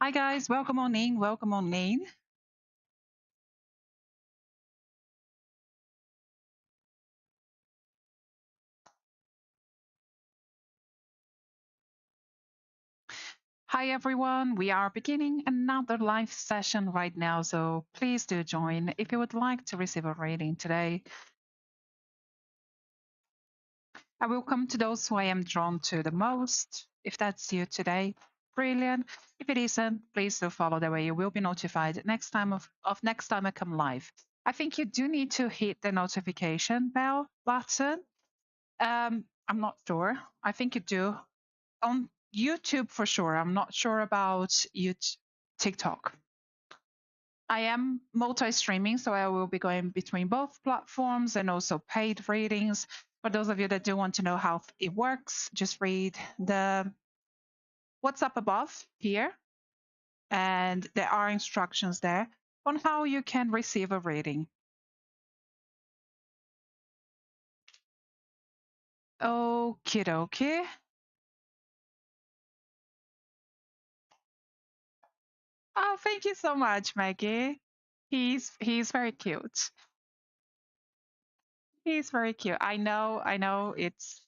Hi guys, welcome on in, welcome on in. Hi everyone, we are beginning another live session right now, so please do join if you would like to receive a reading today. I will come to those who I am drawn to the most. If that's you today, brilliant. If it isn't, please do follow the way you will be notified next time of next time I come live. I think you do need to hit the notification bell button. I'm not sure. I think you do on YouTube for sure. I'm not sure about YouTube, TikTok. I am multi-streaming, so I will be going between both platforms and also paid readings. For those of you that do want to know how it works, just read the what's up above here, and there are instructions there on how you can receive a reading. Okie dokie. Oh, thank you so much, Maggie. He's very cute. He's very cute. I know it's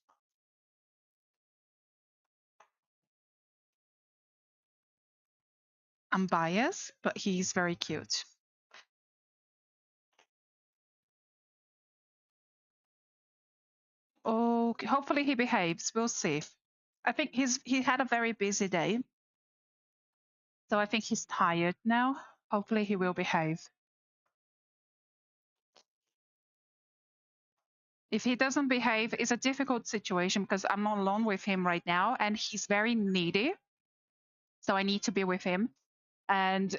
I'm biased, but he's very cute. Oh, hopefully he behaves. We'll see. I think he had a very busy day, so I think he's tired now. Hopefully he will behave. If he doesn't behave, it's a difficult situation because I'm not alone with him right now, and he's very needy. So I need to be with him. And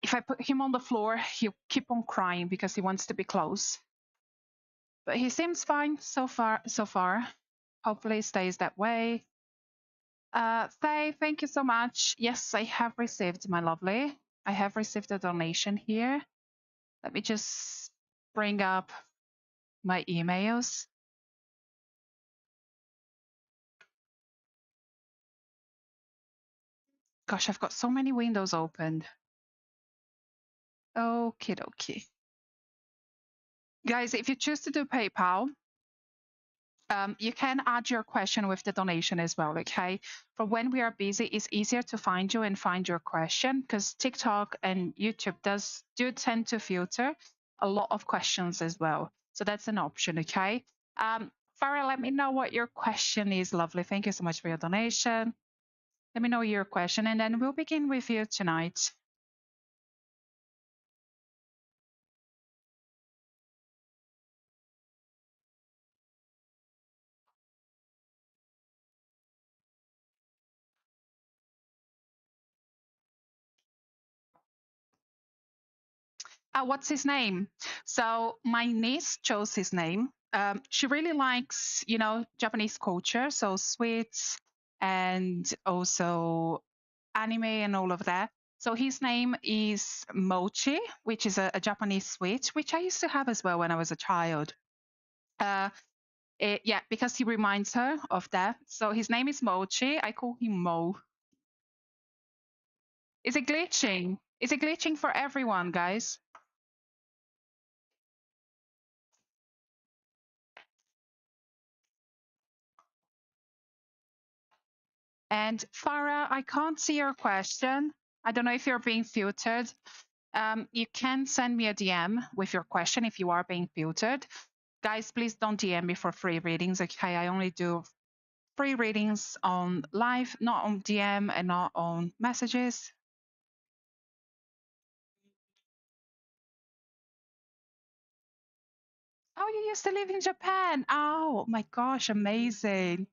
if I put him on the floor, he'll keep on crying because he wants to be close. But he seems fine so far. So far, hopefully it stays that way. Faye, thank you so much. Yes, I have received, my lovely. I have received a donation here. Let me just bring up my emails. Gosh, I've got so many windows opened. Okie dokie. Guys, if you choose to do PayPal, you can add your question with the donation as well, okay? For when we are busy, it's easier to find you and find your question because TikTok and YouTube do tend to filter a lot of questions as well. So that's an option, okay? Farah, let me know what your question is, lovely. Thank you so much for your donation. Let me know your question and then we'll begin with you tonight. What's his name? So my niece chose his name. She really likes, Japanese culture, so sweets and also anime and all of that. So his name is Mochi, which is a Japanese sweet, which I used to have as well when I was a child. Uh, yeah, because he reminds her of that. So his name is Mochi. I call him Mo. Is it glitching? Is it glitching for everyone, guys? And Farah, I can't see your question. I don't know if you're being filtered. You can send me a DM with your question if you are being filtered. Guys, please don't DM me for free readings, okay? I only do free readings on live, not on DM and not on messages. Oh, you used to live in Japan. Oh my gosh, amazing.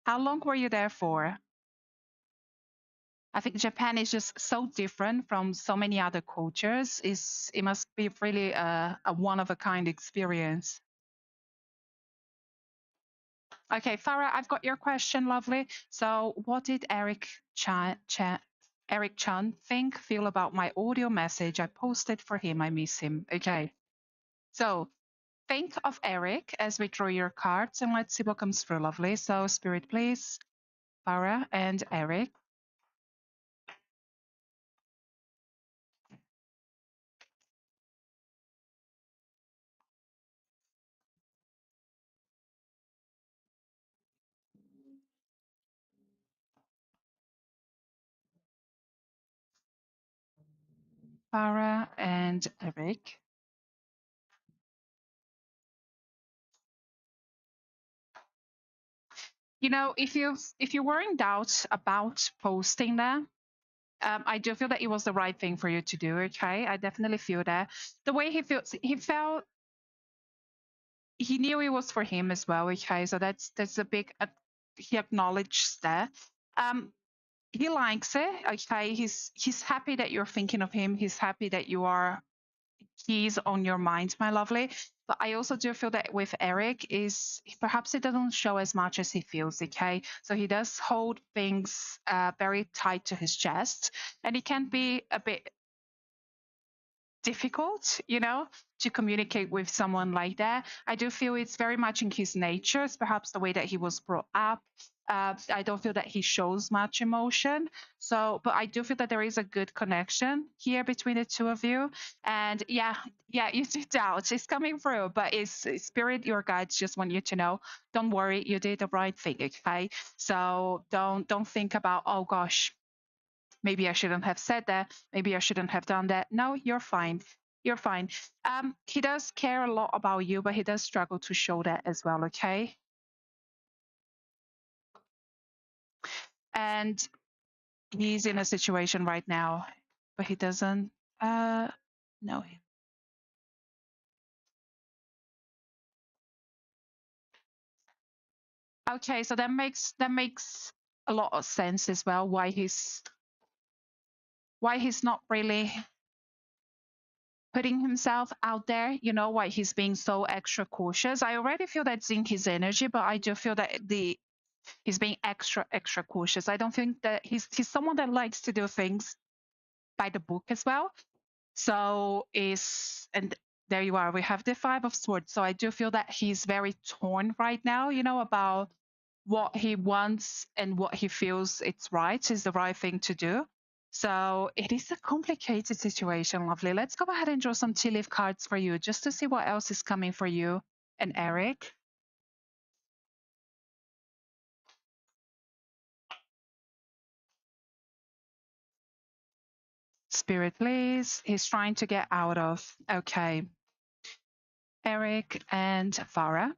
How long were you there for? I think Japan is just so different from so many other cultures. It must be really a one of a kind experience. Okay, Farah, I've got your question, lovely. So, what did Eric Chan feel about my audio message I posted for him? I miss him. Okay, so think of Eric as we draw your cards, and let's see what comes through, lovely. So, Spirit, please Farah and Eric. Farah and Eric. You know, if you were in doubt about posting that, I do feel that it was the right thing for you to do. Okay, I definitely feel that the way he felt, he knew it was for him as well. Okay, so that's a big. He acknowledged that. Um, he likes it. Okay, he's happy that you're thinking of him. He's happy that he's on your mind, my lovely. But I also do feel that with Eric is perhaps he doesn't show as much as he feels. Okay, so he does hold things very tight to his chest, and he can be a bit difficult, to communicate with someone like that. I do feel it's very much in his nature. It's perhaps the way that he was brought up. I don't feel that he shows much emotion. So, but I do feel that there is a good connection here between the two of you. And yeah, you did doubt. It's coming through, but it's spirit, your guides just want you to know. Don't worry, you did the right thing. Okay, so don't think about, oh gosh, maybe I shouldn't have said that. Maybe I shouldn't have done that. No, you're fine. You're fine. He does care a lot about you, but he does struggle to show that as well. Okay. And he's in a situation right now, but he doesn't. No. Okay, so that makes a lot of sense as well. Why he's not really putting himself out there, why he's being so extra cautious. I already feel that's in his energy, but I do feel that he's being extra cautious. I don't think that he's someone that likes to do things by the book as well. So is and there you are. We have the Five of Swords. So I do feel that he's very torn right now, about what he wants and what he feels it's right is the right thing to do. So it is a complicated situation, lovely. Let's go ahead and draw some tea leaf cards for you just to see what else is coming for you and Eric. Spirit, please. He's trying to get out of. Okay. Eric and Farah.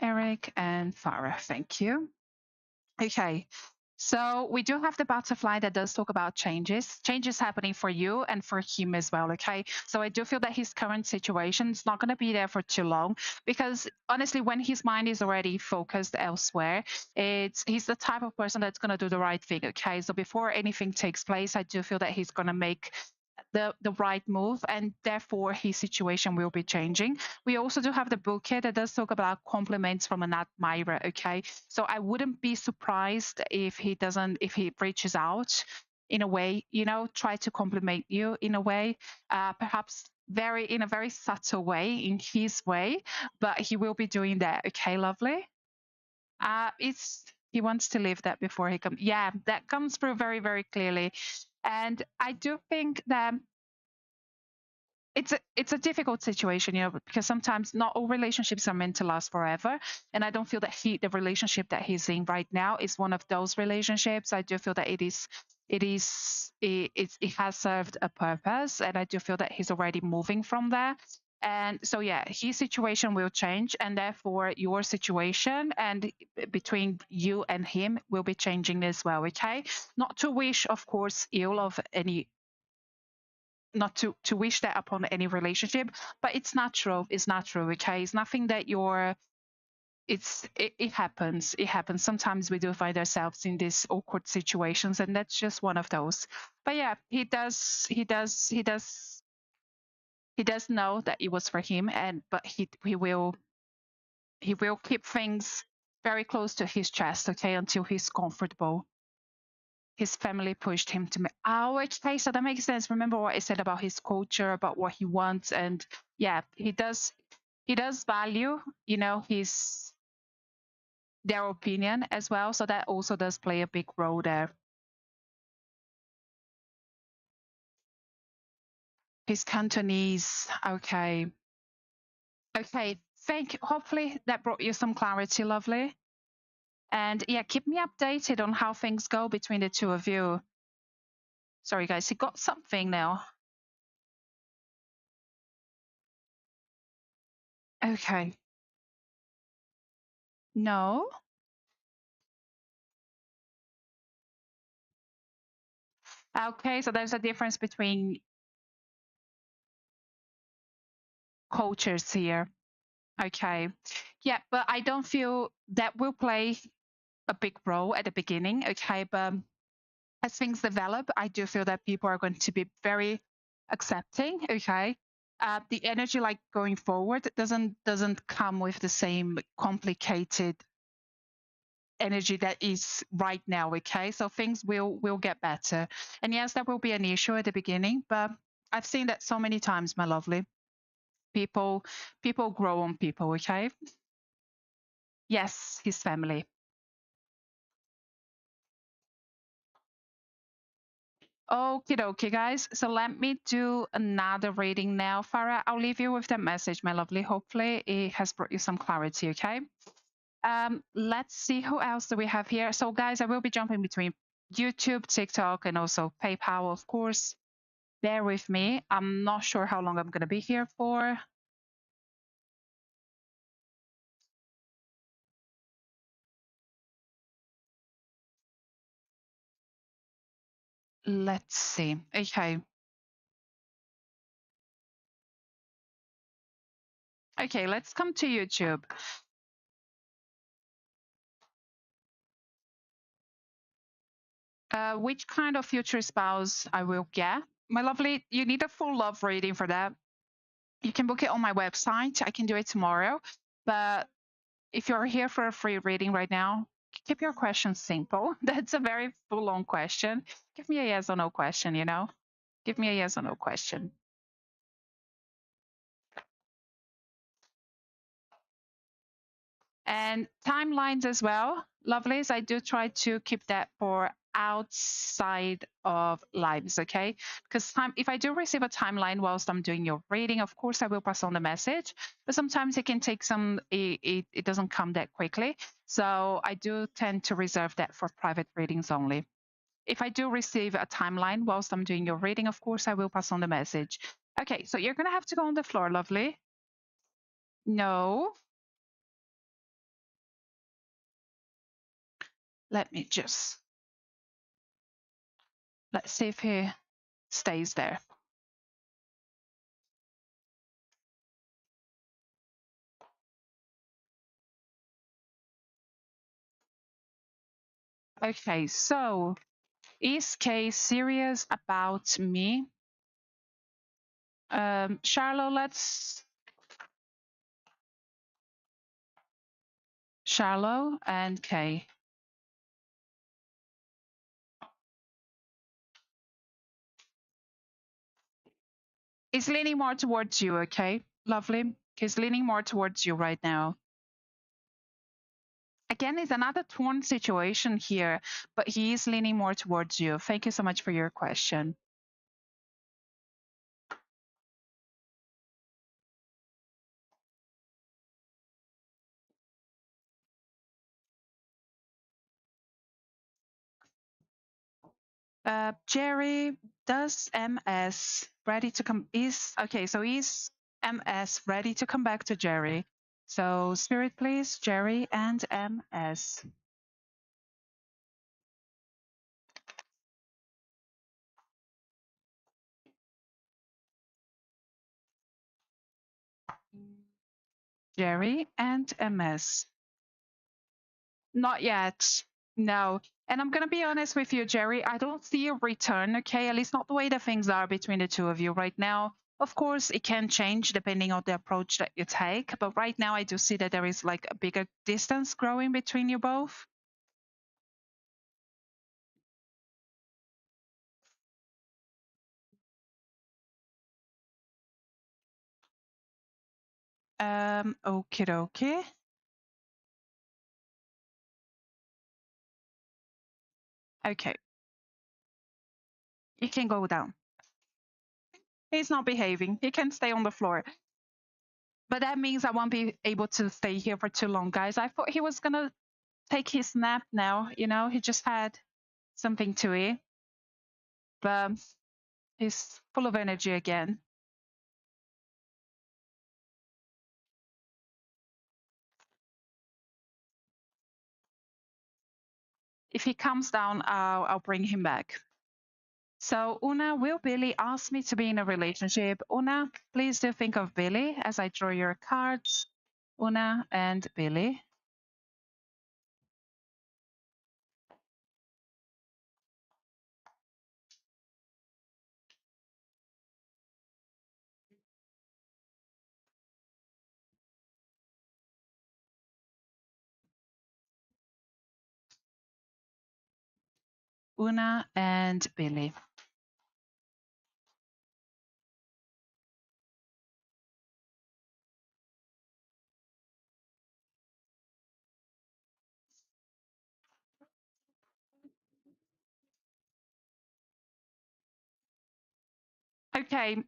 Eric and Farah. Thank you. Okay. So we do have the butterfly that does talk about changes happening for you and for him as well. Okay. So I do feel that his current situation is not going to be there for too long because honestly, when his mind is already focused elsewhere, he's the type of person that's going to do the right thing. Okay. So before anything takes place, I do feel that he's going to make the right move, and therefore his situation will be changing. We also do have the bouquet that does talk about compliments from an admirer. Okay, so I wouldn't be surprised if he reaches out in a way, try to compliment you in a way, perhaps in a very subtle way, in his way, but he will be doing that. Okay, lovely. It's he wants to leave that before he comes. Yeah, that comes through very, very clearly. And I do think that it's a difficult situation, because sometimes not all relationships are meant to last forever. And I don't feel that the relationship that he's in right now is one of those relationships. I do feel that it has served a purpose, and I do feel that he's already moving from there. And so, yeah, his situation will change, and therefore your situation and between you and him will be changing as well. Okay, not to wish, of course, ill of any, not to wish that upon any relationship, but it's natural. Okay, it's nothing that it happens. It happens sometimes. We do find ourselves in these awkward situations, and that's just one of those. But yeah, he does know that it was for him, and but he will keep things very close to his chest, okay, until he's comfortable. His family pushed him to make. Oh, okay, so that makes sense. Remember what I said about his culture, about what he wants, and yeah, he does value, his their opinion as well. So that also does play a big role there. His Cantonese. Okay. Okay. Thank you. Hopefully that brought you some clarity, lovely. And yeah, keep me updated on how things go between the two of you. Sorry, guys, he got something now. Okay. No. Okay, so there's a difference between cultures here. Okay. Yeah, but I don't feel that will play a big role at the beginning. Okay, but as things develop, I do feel that people are going to be very accepting. Okay. The energy like going forward doesn't come with the same complicated energy that is right now. Okay, so things will get better, and yes, that will be an issue at the beginning, but I've seen that so many times, my lovely. People grow on people. Okay. Yes, his family. Okay, okay, guys. So let me do another reading now. Farah, I'll leave you with that message, my lovely. Hopefully it has brought you some clarity, okay? Let's see who else do we have here. So guys, I will be jumping between YouTube, TikTok, and also PayPal, of course. Bear with me. I'm not sure how long I'm going to be here for. Let's see. Okay. Okay, let's come to YouTube. Which kind of future spouse I will get? My lovely, you need a full love reading for that. You can book it on my website. I can do it tomorrow. But if you're here for a free reading right now, keep your questions simple. That's a very full on question. Give me a yes or no question, you know? Give me a yes or no question. And timelines as well, lovelies. I do try to keep that for outside of lives, okay? Because if I do receive a timeline whilst I'm doing your reading, of course I will pass on the message, but sometimes it can take it doesn't come that quickly. So I do tend to reserve that for private readings only. If I do receive a timeline whilst I'm doing your reading, of course I will pass on the message. Okay, so you're gonna have to go on the floor, lovely. No. Let me just let's see if he stays there. Okay, so is Kay serious about me? Charlo, let's Charlo and Kay. He's leaning more towards you, okay? Lovely. He's leaning more towards you right now. Again, it's another torn situation here, but he is leaning more towards you. Thank you so much for your question. Jerry, does MS ready to come? Is okay. So is MS ready to come back to Jerry? So spirit, please, Jerry and MS. Jerry and MS. Not yet. No. And I'm going to be honest with you, Jerry. I don't see a return, okay? At least not the way that things are between the two of you right now. Of course, it can change depending on the approach that you take. But right now, I do see that there is like a bigger distance growing between you both. Okay, okay. Okay, you can go down. He's not behaving. He can stay on the floor. But that means I won't be able to stay here for too long, guys. I thought he was going to take his nap now. He just had something to eat. But he's full of energy again. If he comes down, I'll bring him back. So, Una, will Billy ask me to be in a relationship? Una, please do think of Billy as I draw your cards. Una and Billy. Una and Billy. Okay,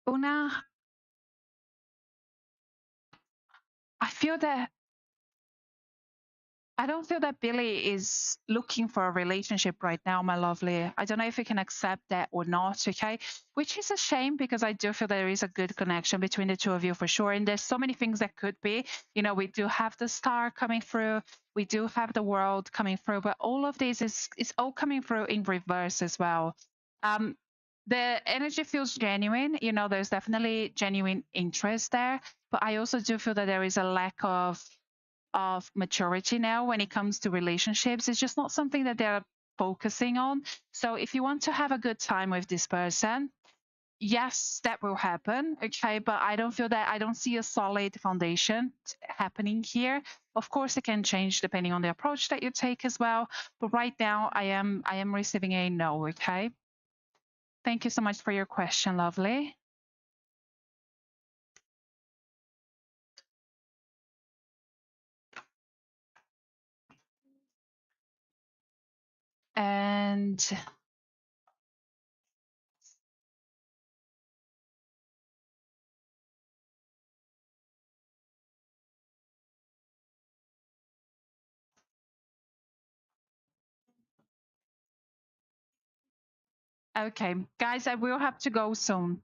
Una, I feel that I don't feel that Billy is looking for a relationship right now, my lovely. I don't know if you can accept that or not, okay? Which is a shame because I do feel there is a good connection between the two of you for sure. And there's so many things that could be. We do have the star coming through, we do have the world coming through, but all of this is all coming through in reverse as well. Um, the energy feels genuine. There's definitely genuine interest there, but I also do feel that there is a lack of maturity now when it comes to relationships. It's just not something that they're focusing on. So if you want to have a good time with this person, yes, that will happen. Okay. But I don't see a solid foundation happening here. Of course, it can change depending on the approach that you take as well. But right now I am receiving a no. Okay. Thank you so much for your question, lovely. And okay, guys, I will have to go soon.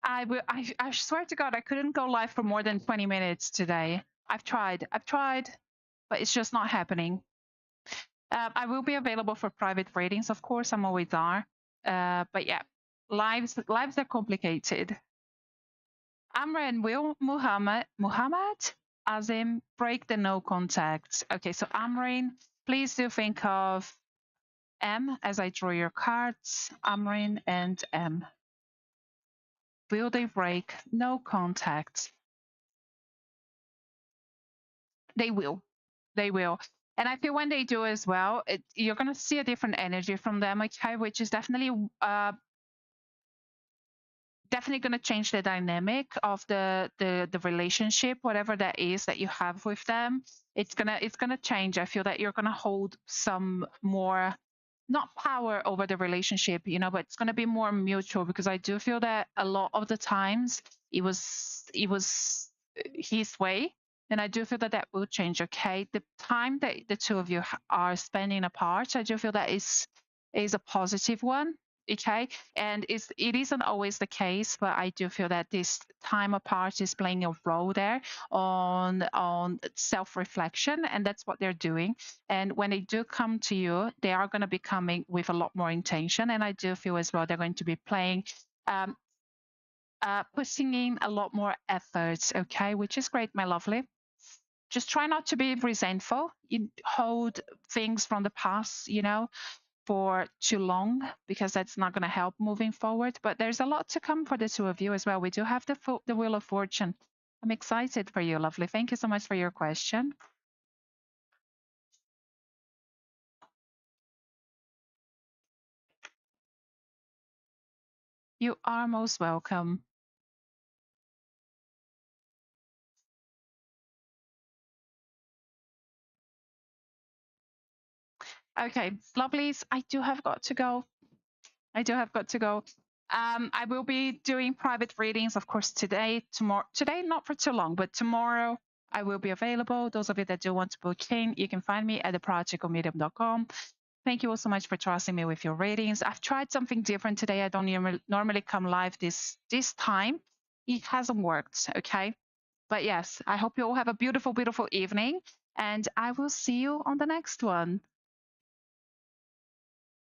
I will. I swear to God, I couldn't go live for more than 20 minutes today. I've tried, but it's just not happening. I will be available for private readings, of course. I'm always are. But yeah, lives are complicated. Amra and Will Muhammad Azim break the no contact. Okay, so Amrin, please do think of M as I draw your cards. Amrin and M. Will they break no contact? They will. They will. And I feel when they do as well, you're going to see a different energy from them, okay, which is definitely going to change the dynamic of the relationship, whatever that is that you have with them. It's gonna change. I feel that you're going to hold some more, not power over the relationship, but it's going to be more mutual, because I do feel that a lot of the times it was his way, and I do feel that that will change. Okay, the time that the two of you are spending apart, I do feel that is a positive one. Okay, and it isn't always the case, but I do feel that this time apart is playing a role there on self reflection, and that's what they're doing. And when they do come to you, they are going to be coming with a lot more intention. And I do feel as well they're going to be playing, um, putting in a lot more efforts, okay, which is great, my lovely. Just try not to be resentful. You hold things from the past, for too long, because that's not going to help moving forward. But there's a lot to come for the two of you as well. We do have the Wheel of Fortune. I'm excited for you, lovely. Thank you so much for your question. You are most welcome. Okay, lovelies, I do have got to go. I do have got to go. I will be doing private readings, of course, today, tomorrow. Today, not for too long, but tomorrow I will be available. Those of you that do want to book in, you can find me at theprojectmedium.com. Thank you all so much for trusting me with your ratings. I've tried something different today. I don't normally come live this time. It hasn't worked, okay? But yes, I hope you all have a beautiful, beautiful evening, and I will see you on the next one.